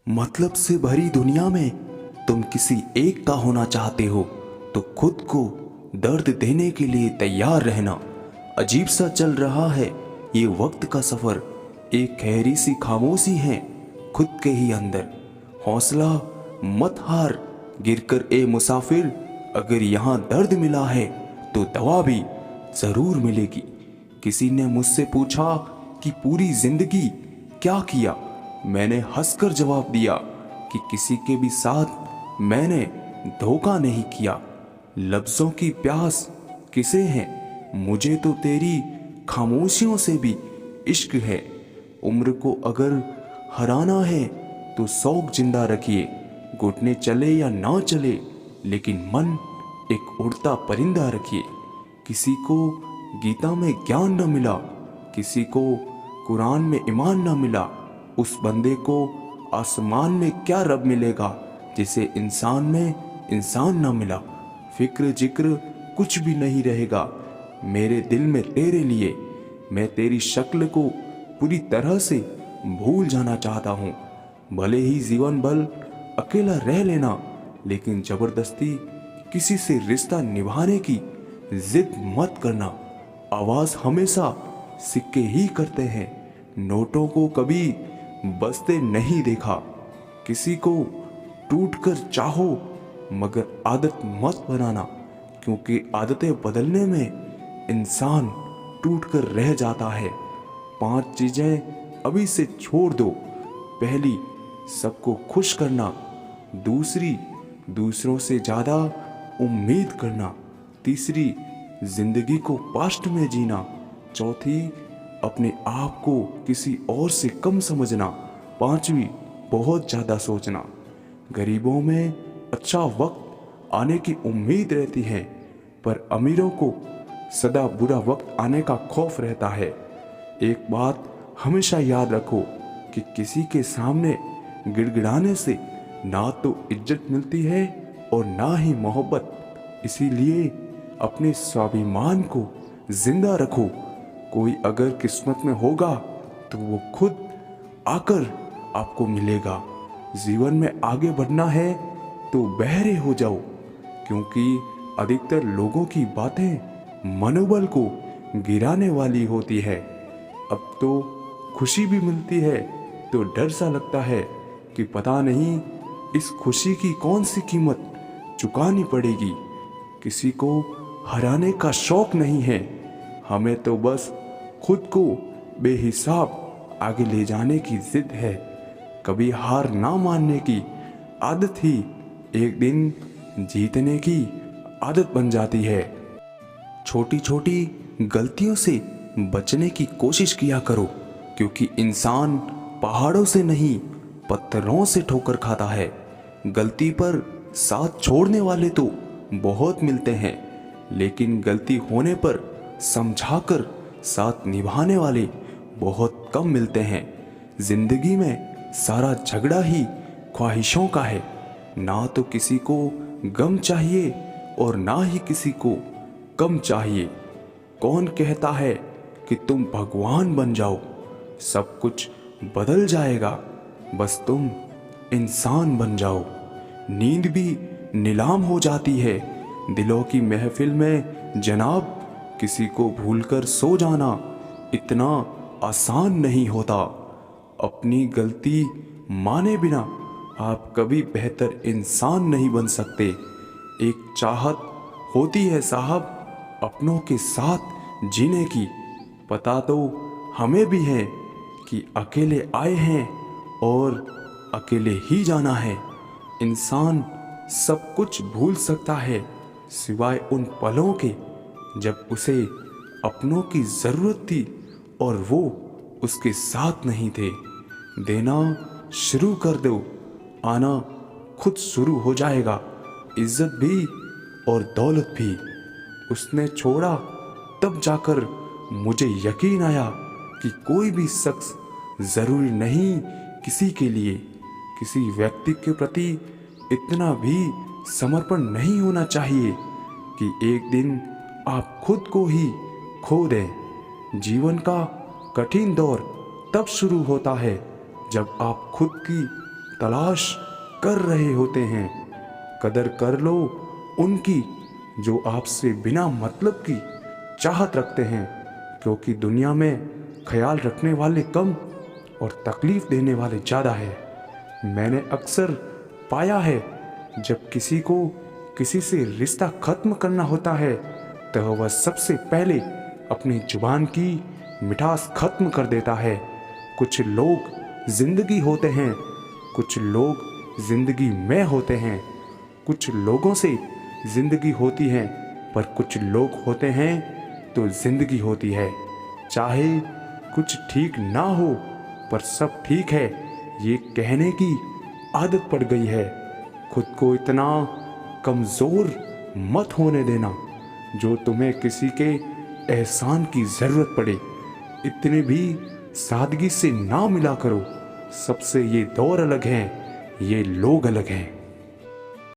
मतलब से भरी दुनिया में तुम किसी एक का होना चाहते हो तो खुद को दर्द देने के लिए तैयार रहना। अजीब सा चल रहा है ये वक्त का सफर, एक गहरी सी खामोशी है खुद के ही अंदर। हौसला मत हार, गिरकर ए मुसाफिर, अगर यहाँ दर्द मिला है तो दवा भी जरूर मिलेगी। किसी ने मुझसे पूछा कि पूरी जिंदगी क्या किया। मैंने हंसकर जवाब दिया कि किसी के भी साथ मैंने धोखा नहीं किया। लफ्जों की प्यास किसे है, मुझे तो तेरी खामोशियों से भी इश्क है। उम्र को अगर हराना है तो शौक जिंदा रखिए, घुटने चले या ना चले लेकिन मन एक उड़ता परिंदा रखिए। किसी को गीता में ज्ञान न मिला, किसी को कुरान में ईमान न मिला, उस बंदे को आसमान में क्या रब मिलेगा जिसे इंसान में इंसान न मिला। फिक्र जिक्र कुछ भी नहीं रहेगा मेरे दिल में तेरे लिए। मैं तेरी शक्ल को पूरी तरह से भूल जाना चाहता हूँ। भले ही जीवन भर अकेला रह लेना, लेकिन जबरदस्ती किसी से रिश्ता निभाने की जिद मत करना। आवाज हमेशा सिक्के ही करते हैं, नोटों को कभी बसते नहीं देखा। किसी को टूट कर चाहो मगर आदत मत बनाना, क्योंकि आदतें बदलने में इंसान टूट कर रह जाता है। 5 चीजें अभी से छोड़ दो। पहली, सबको खुश करना। दूसरी, दूसरों से ज्यादा उम्मीद करना। तीसरी, जिंदगी को पास्ट में जीना। चौथी, अपने आप को किसी और से कम समझना। पांचवी, बहुत ज्यादा सोचना। गरीबों में अच्छा वक्त आने की उम्मीद रहती है, पर अमीरों को सदा बुरा वक्त आने का खौफ रहता है। एक बात हमेशा याद रखो कि किसी के सामने गिड़गिड़ाने से ना तो इज्जत मिलती है और ना ही मोहब्बत। इसीलिए अपने स्वाभिमान को जिंदा रखो। कोई अगर किस्मत में होगा तो वो खुद आकर आपको मिलेगा। जीवन में आगे बढ़ना है तो बहरे हो जाओ, क्योंकि अधिकतर लोगों की बातें मनोबल को गिराने वाली होती है। अब तो खुशी भी मिलती है तो डर सा लगता है कि पता नहीं इस खुशी की कौन सी कीमत चुकानी पड़ेगी। किसी को हराने का शौक नहीं है, हमें तो बस खुद को बेहिसाब आगे ले जाने की जिद है। कभी हार ना मानने की आदत ही एक दिन जीतने की आदत बन जाती है। छोटी छोटी गलतियों से बचने की कोशिश किया करो, क्योंकि इंसान पहाड़ों से नहीं पत्थरों से ठोकर खाता है। गलती पर साथ छोड़ने वाले तो बहुत मिलते हैं, लेकिन गलती होने पर समझाकर साथ निभाने वाले बहुत कम मिलते हैं। जिंदगी में सारा झगड़ा ही ख्वाहिशों का है, ना तो किसी को गम चाहिए और ना ही किसी को कम चाहिए। कौन कहता है कि तुम भगवान बन जाओ, सब कुछ बदल जाएगा, बस तुम इंसान बन जाओ। नींद भी नीलाम हो जाती है दिलों की महफिल में जनाब। किसी को भूलकर सो जाना इतना आसान नहीं होता। अपनी गलती माने बिना आप कभी बेहतर इंसान नहीं बन सकते। एक चाहत होती है साहब अपनों के साथ जीने की। पता तो हमें भी है कि अकेले आए हैं और अकेले ही जाना है। इंसान सब कुछ भूल सकता है सिवाय उन पलों के जब उसे अपनों की जरूरत थी और वो उसके साथ नहीं थे। देना शुरू कर दो, आना खुद शुरू हो जाएगा। इज्जत भी और दौलत भी उसने छोड़ा, तब जाकर मुझे यकीन आया कि कोई भी शख्स जरूरी नहीं किसी के लिए। किसी व्यक्ति के प्रति इतना भी समर्पण नहीं होना चाहिए कि एक दिन आप खुद को ही खो दें। जीवन का कठिन दौर तब शुरू होता है जब आप खुद की तलाश कर रहे होते हैं। कदर कर लो उनकी जो आपसे बिना मतलब की चाहत रखते हैं, क्योंकि दुनिया में ख्याल रखने वाले कम और तकलीफ देने वाले ज़्यादा है। मैंने अक्सर पाया है जब किसी को किसी से रिश्ता ख़त्म करना होता है तो वह सबसे पहले अपनी जुबान की मिठास ख़त्म कर देता है। कुछ लोग ज़िंदगी होते हैं, कुछ लोग ज़िंदगी में होते हैं। कुछ लोगों से ज़िंदगी होती है, पर कुछ लोग होते हैं तो ज़िंदगी होती है। चाहे कुछ ठीक ना हो पर सब ठीक है ये कहने की आदत पड़ गई है। खुद को इतना कमज़ोर मत होने देना जो तुम्हें किसी के एहसान की ज़रूरत पड़े। इतने भी सादगी से ना मिला करो। सबसे ये दौर अलग है, ये लोग अलग हैं।